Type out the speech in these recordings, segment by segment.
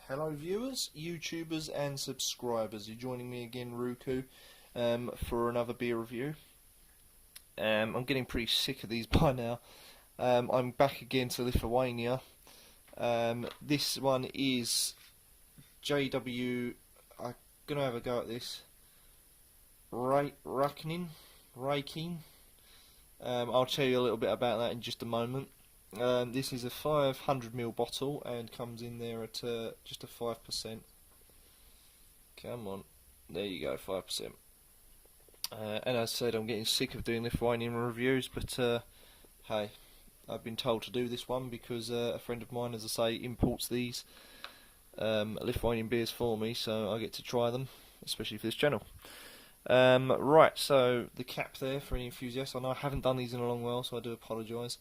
Hello viewers, YouTubers and subscribers. You're joining me again, Ruku, for another beer review. I'm getting pretty sick of these by now. I'm back again to Lithuania. This one is JW. I'm gonna have a go at this. reincke. I'll tell you a little bit about that in just a moment. This is a 500ml bottle and comes in there at just a 5%. Come on, there you go, 5%. And as I said, I'm getting sick of doing Lithuanian reviews, but hey, I've been told to do this one because a friend of mine, as I say, imports these Lithuanian beers for me, so I get to try them, especially for this channel. Right, so the cap there for any enthusiasts. I know I haven't done these in a long while, so I do apologise.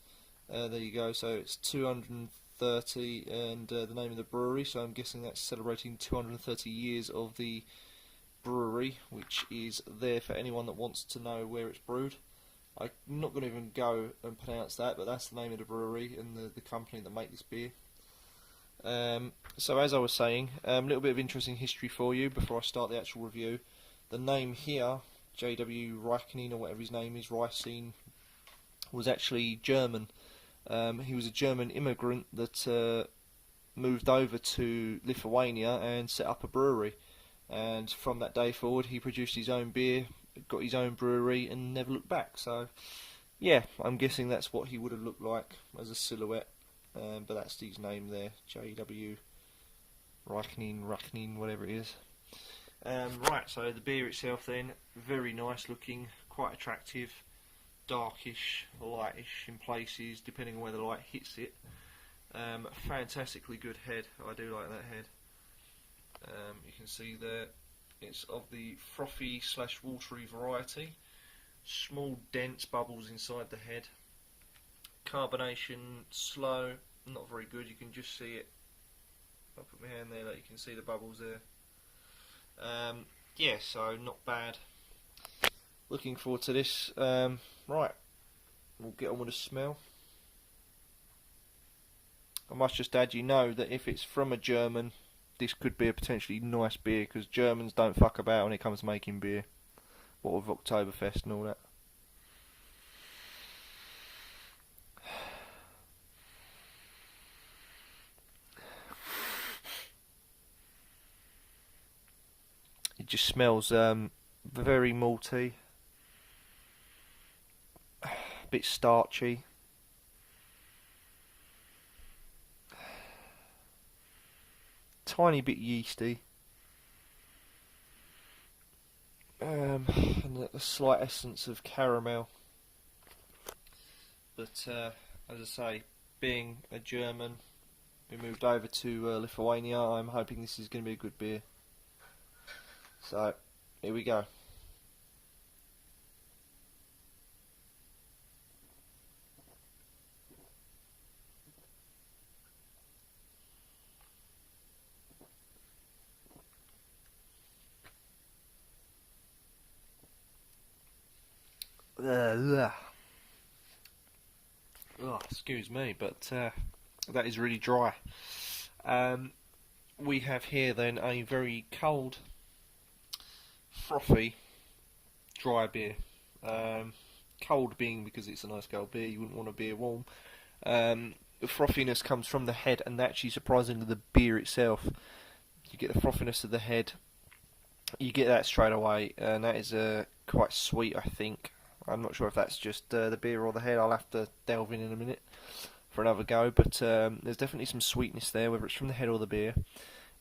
There you go, so it's 230 and the name of the brewery, so I'm guessing that's celebrating 230 years of the brewery, which is there for anyone that wants to know where it's brewed. I'm not going to even go and pronounce that, but that's the name of the brewery and the company that make this beer. So as I was saying, a little bit of interesting history for you before I start the actual review. The name here, JW reincke, or whatever his name is, Reincke, was actually German. He was a German immigrant that moved over to Lithuania and set up a brewery. And from that day forward, he produced his own beer, got his own brewery, and never looked back. So, yeah, I'm guessing that's what he would have looked like as a silhouette. But that's his name there, JW reincke, whatever it is. Right, so the beer itself then, very nice looking, quite attractive. Darkish, lightish in places, depending on where the light hits it. Fantastically good head. I do like that head. You can see there, it's of the frothy / watery variety. Small dense bubbles inside the head. Carbonation slow, not very good. You can just see it. I'll put my hand there, like you can see the bubbles there. Yeah, so not bad. Looking forward to this. Right, we'll get on with the smell. I must just add, you know that if it's from a German, this could be a potentially nice beer, because Germans don't fuck about when it comes to making beer. What with Oktoberfest and all that. It just smells very malty. Bit starchy. Tiny bit yeasty. And a slight essence of caramel. But as I say, being a German who moved over to Lithuania, I'm hoping this is going to be a good beer. So, here we go. Oh, excuse me, but that is really dry. We have here then a very cold, frothy, dry beer. Cold being because it's a nice cold beer, you wouldn't want a beer warm. The frothiness comes from the head, and actually surprisingly the beer itself. You get the frothiness of the head, you get that straight away, and that is quite sweet, I think. I'm not sure if that's just the beer or the head. I'll have to delve in a minute for another go, but there's definitely some sweetness there, whether it's from the head or the beer.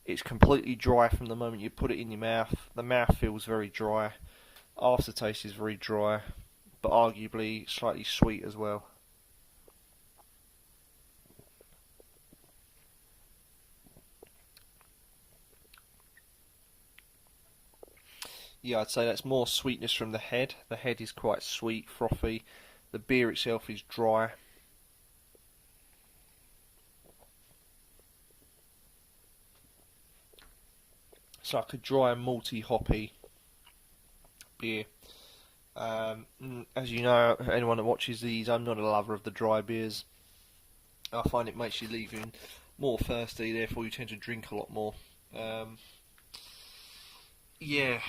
It's completely dry from the moment you put it in your mouth. The mouth feels very dry. Aftertaste is very dry, but arguably slightly sweet as well. Yeah, I'd say that's more sweetness from the head. The head is quite sweet, frothy. The beer itself is dry. It's like a dry, malty, hoppy beer. As you know, anyone that watches these, I'm not a lover of the dry beers. I find it makes you leaving more thirsty, therefore you tend to drink a lot more. Yeah,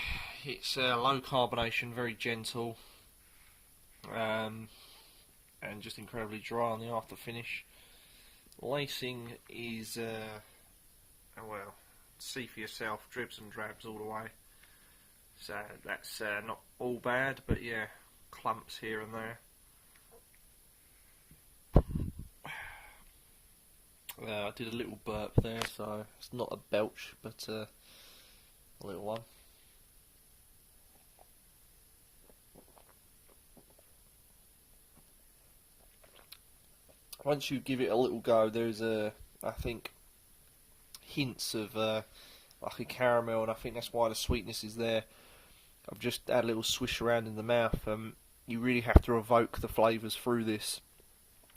it's low carbonation, very gentle, and just incredibly dry on the after finish. Lacing is, oh well, see for yourself, dribs and drabs all the way. So that's not all bad, but yeah, clumps here and there. I did a little burp there, so it's not a belch, but a little one. Once you give it a little go, there's I think, hints of like a caramel, and I think that's why the sweetness is there. I've just had a little swish around in the mouth. You really have to evoke the flavours through this,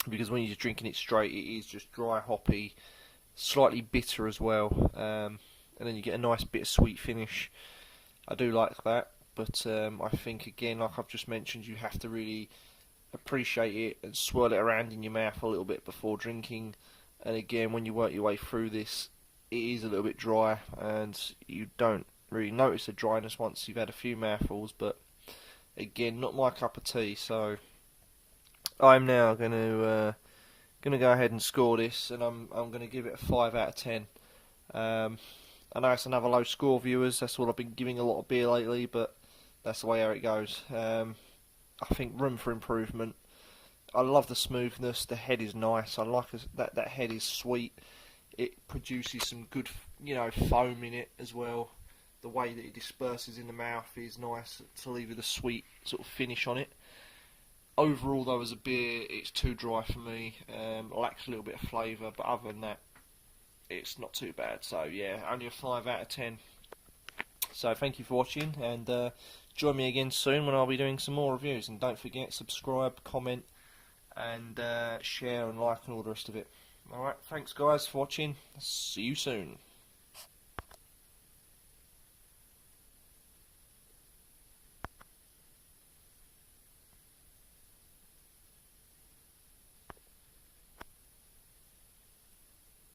because when you're just drinking it straight, it is just dry, hoppy, slightly bitter as well, and then you get a nice bittersweet finish. I do like that, but I think, again, like I've just mentioned, you have to really appreciate it and swirl it around in your mouth a little bit before drinking. And again, when you work your way through this, it is a little bit dry, and you don't really notice the dryness once you've had a few mouthfuls. But again, not my cup of tea. So I'm now going to go ahead and score this, and I'm going to give it a 5 out of 10. I know it's another low score, viewers. That's what I've been giving a lot of beer lately, but that's the way how it goes. I think room for improvement. I love the smoothness. The head is nice. I like that head is sweet. It produces some good, foam in it as well. The way that it disperses in the mouth is nice to leave with a sweet sort of finish on it. Overall, though, as a beer, it's too dry for me. Lacks a little bit of flavour, but other than that, it's not too bad. So yeah, only a 5 out of 10. So thank you for watching, and join me again soon when I'll be doing some more reviews. And don't forget, subscribe, comment, and share and like and all the rest of it. Alright, thanks guys for watching. See you soon.